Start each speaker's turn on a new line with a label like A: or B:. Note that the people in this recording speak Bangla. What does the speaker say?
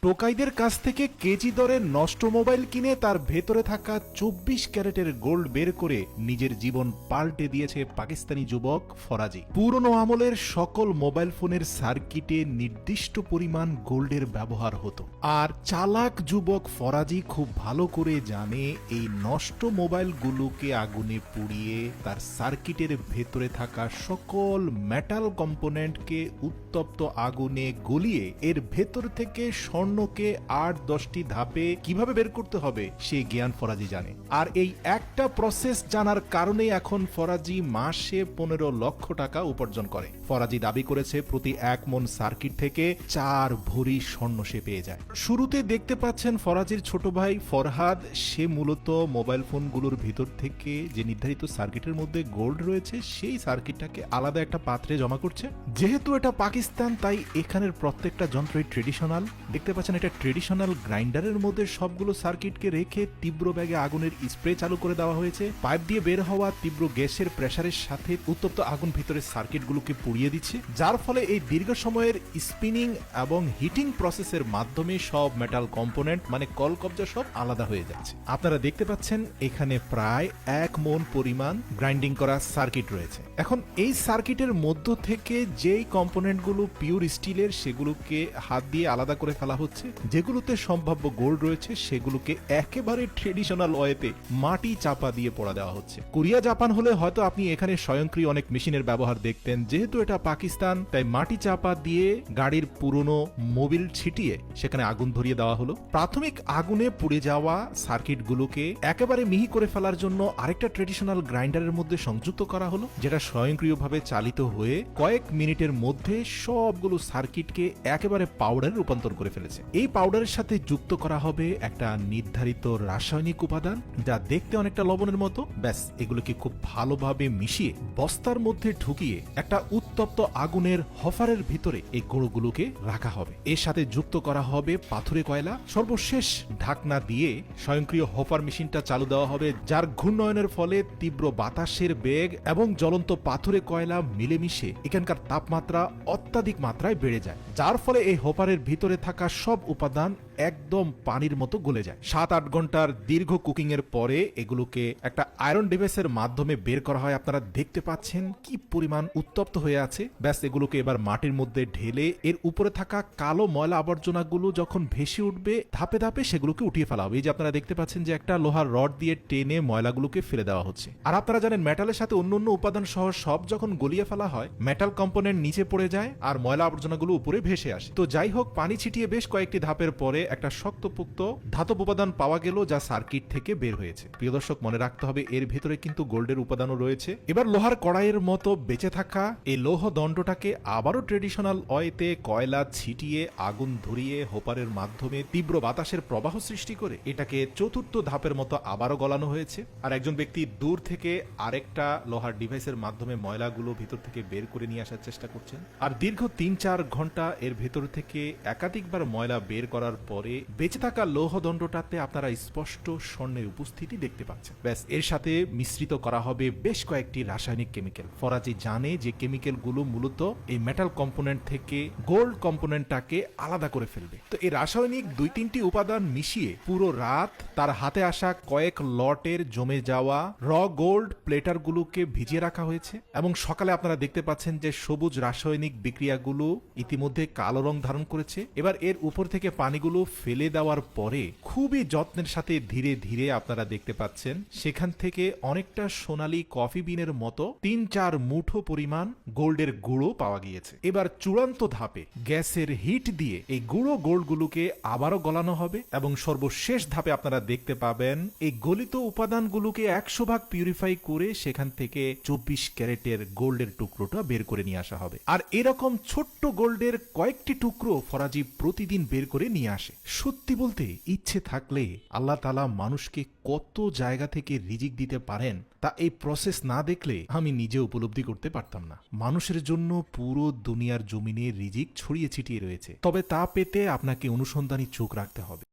A: টোকাইদের কাছ থেকে কেজি দরে নষ্ট মোবাইল কিনে তার ভেতরে থাকা ২৪ ক্যারেটের গোল্ড বের করে নিজের জীবন পাল্টে দিয়েছে পাকিস্তানি যুবক ফরাজি। পুরনো আমলের সকল মোবাইল ফোনের সার্কিটে নির্দিষ্ট পরিমাণ গোল্ডের ব্যবহার হতো, আর চালাক যুবক ফরাজি খুব ভালো করে জানে এই নষ্ট মোবাইলগুলোকে আগুনে পুড়িয়ে তার সার্কিটের ভেতরে থাকা সকল মেটাল কম্পোনেন্টকে উত্তপ্ত আগুনে গলিয়ে এর ভেতর থেকে স্বর্ণকে ৮-১০টি ধাপে কিভাবে বের করতে হবে সেই জ্ঞান ফরাজি জানে। আর এই একটা প্রসেস জানার কারণে এখন ফরাজি মাসে ১৫ লক্ষ টাকা উপার্জন করে। ফরাজি দাবি করেছে প্রতি ১ মণ সার্কিট থেকে ৪ ভরি স্বর্ণ সে পেয়ে যায়। শুরুতে দেখতে পাচ্ছেন ফরাজির ছোট ভাই ফরহাদ, সে মূলত মোবাইল ফোনগুলোর ভিতর থেকে যে নির্ধারিত সার্কিটের মধ্যে গোল্ড রয়েছে সেই সার্কিটটাকে আলাদা একটা পাত্রে জমা করছে। যেহেতু এটা পাকিস্তান, তাই এখানের প্রত্যেকটা যন্ত্রই ট্রেডিশনাল। দেখতে পাচ্ছেন এটা ট্রেডিশনাল গ্রাইন্ডারের মধ্যে সবগুলো সার্কিটকে রেখে তীব্র বেগে আগুনের স্প্রে চালু করে দেওয়া হয়েছে। পাইপ দিয়ে বের হওয়া তীব্র গ্যাসের প্রেসারের সাথে উত্তপ্ত আগুন ভিতরে সার্কিটগুলোকে পুড়িয়ে দিচ্ছে, যার ফলে এই দীর্ঘ সময়ের স্পিনিং এবং হিটিং প্রসেসের মাধ্যমে সব মেটাল কম্পোনেন্ট মানে কলকবজা সব আলাদা হয়ে যাচ্ছে। আপনারা দেখতে পাচ্ছেন এখানে প্রায় ১ মণ পরিমাণ গ্রাইন্ডিং করা সার্কিট রয়েছে। এখন এই সার্কিটের মধ্য থেকে যেই কম্পোনেন্টগুলো পিওর স্টিলের সেগুলোকে হাত দিয়ে আলাদা করে ফেলা হচ্ছে, যেগুলোতে সম্ভাব্য গোল্ড রয়েছে সেগুলোকে একেবারে ট্রেডিশনাল ওয়েতে মাটি চাপা দিয়ে পোড়া দেওয়া হচ্ছে। কোরিয়া জাপান হলে হয়তো আপনি এখানে স্বয়ংক্রিয় অনেক মেশিনের ব্যবহার দেখতেন। যেহেতু এটা পাকিস্তান, তাই মাটি চাপা দিয়ে গাড়ির পুরনো মোবিল ছিটিয়ে সেখানে আগুন ধরিয়ে দেওয়া হলো। প্রাথমিক আগুনে পুড়ে যাওয়া সার্কিটগুলোকে একেবারে মিহি করে ফেলার জন্য আরেকটা ট্রেডিশনাল গ্রাইন্ডারের মধ্যে সংযুক্ত করা হলো, যেটা স্বয়ংক্রিয়ভাবে চালিত হয়ে কয়েক মিনিটের মধ্যে সবগুলো সার্কিটকে একেবারে পাউডারে রূপান্তর করে ফেলেছে। এই পাউডারের সাথে যুক্ত করা হবে একটা নির্ধারিত রাসায়নিক উপাদান, যা দেখতে অনেকটা লবণের মতো। ব্যাস, এগুলোকে খুব ভালোভাবে মিশিয়ে বস্তার মধ্যে ঢুকিয়ে একটা উত্তপ্ত আগুনের হফারের ভিতরে এই গুঁড়োগুলোকে রাখা হবে। এর সাথে যুক্ত করা হবে পাথুরে কয়লা। সর্বশেষ ঢাকনা দিয়ে স্বয়ংক্রিয় হফার মেশিনটা চালু দেওয়া হবে, যার ঘূর্ণয়নের ফলে তীব্র বাতাসের বেগ এবং জ্বলন্ত পাথুরে কয়লা মিলেমিশে এখানকার তাপমাত্রা অত্যাধিক মাত্রায় বেড়ে যায়, যার ফলে এই হপারের ভিতরে থাকা সব উপাদান একদম পানির মতো গলে যায়। ৭-৮ ঘন্টার দীর্ঘ কুকিং এর পরে এগুলোকে একটা আয়রন ডিভাইসের মাধ্যমে বের করা হয়। আপনারা দেখতে পাচ্ছেন কি পরিমাণ উত্তপ্ত হয়ে আছে। ব্যাস, এগুলোকে এবার মাটির মধ্যে ঢেলে এর উপরে থাকা কালো ময়লা আবর্জনাগুলো যখন ভেসে উঠবে ধাপে ধাপে সেগুলোকে উঠিয়ে ফেলা হবে। এই যে আপনারা দেখতে পাচ্ছেন যে একটা লোহার রড দিয়ে টেনে ময়লাগুলোকে ফেলে দেওয়া হচ্ছে। আর আপনারা জানেন মেটালের সাথে অন্য উপাদান সহ সব যখন গলিয়ে ফেলা হয়, মেটাল কম্পোনেন্ট নিচে পড়ে যায় আর ময়লা আবর্জনাগুলো উপরে ভেসে আসে। তো যাই হোক, পানি ছিটিয়ে বেশ কয়েকটি ধাপের পরে একটা শক্তপোক্ত ধাতব উপাদান পাওয়া গেল, যা সার্কিট থেকে বের হয়েছে। প্রিয় দর্শক, মনে রাখতে হবে এর ভেতরে কিন্তু গোল্ডের উপাদানও রয়েছে। এবার লোহার কড়াইয়ের মতো বেঁচে থাকা এই লৌহ দণ্ডটাকে আবারও ট্রেডিশনাল ওয়েতে কয়লা ছিটিয়ে আগুন ধরিয়ে হোপারের মাধ্যমে তীব্র বাতাসের প্রবাহ সৃষ্টি করে এটাকে চতুর্থ ধাপের মতো আবারও গলানো হয়েছে। আর একজন ব্যক্তি দূর থেকে আরেকটা লোহার ডিভাইসের মাধ্যমে ময়লাগুলো ভিতর থেকে বের করে নিয়ে আসার চেষ্টা করছেন। আর দীর্ঘ ৩-৪ ঘন্টা এর ভেতর থেকে একাধিকবার ময়লা বের করার পরে বেঁচে থাকা লৌহদণ্ডটাতে আপনারা স্পষ্ট স্বর্ণের উপস্থিতি দেখতে পাচ্ছেন। ব্যাস, এর সাথে মিশ্রিত করা হবে বেশ কয়েকটি রাসায়নিক কেমিক্যাল। ফরাজি জানে যে কেমিক্যালগুলো মূলত এই মেটাল কম্পোনেন্ট থেকে গোল্ড কম্পোনেন্টটাকে আলাদা করে ফেলবে। তো এই রাসায়নিক ২-৩টি উপাদান মিশিয়ে পুরো রাত তার হাতে আসা কয়েক লটের জমে যাওয়া র গোল্ড প্লেটারগুলোকে ভিজিয়ে রাখা হয়েছে এবং সকালে আপনারা দেখতে পাচ্ছেন যে সবুজ রাসায়নিক বিক্রিয়াগুলো ইতিমধ্যে কালো রং ধারণ করেছে। এবার এর উপর থেকে পানিগুলো ফেলে দেওয়ার পরে খুবই যত্নের সাথে ধীরে ধীরে আপনারা দেখতে পাচ্ছেন সেখান থেকে অনেকটা সোনালী কফি বিনের মতো ৩-৪ মুঠো পরিমাণ গোল্ডের গুঁড়ো পাওয়া গিয়েছে। এবার চূড়ান্ত ধাপে গ্যাসের হিট দিয়ে এই গুঁড়ো গোল্ডগুলোকে আবারও গলানো হবে এবং সর্বশেষ ধাপে আপনারা দেখতে পাবেন এই গলিত উপাদানগুলোকে ১০০% পিউরিফাই করে সেখান থেকে ২৪ ক্যারেটের গোল্ডের টুকরোটা বের করে নিয়ে আসা হবে। আর এরকম ছোট্ট গোল্ডের কয়েকটি টুকরো ফরাজি প্রতিদিন বের করে নিয়ে আসে। সত্যি বলতে ইচ্ছে থাকলে আল্লাহ তাআলা মানুষকে কত জায়গা থেকে রিজিক দিতে পারেন তা এই প্রসেস না দেখলে আমি নিজে উপলব্ধি করতে পারতাম না। মানুষের জন্য পুরো দুনিয়ার জমিনে রিজিক ছড়িয়ে ছিটিয়ে রয়েছে, তবে তা পেতে আপনাকে অনুসন্ধানী চোখ রাখতে হবে।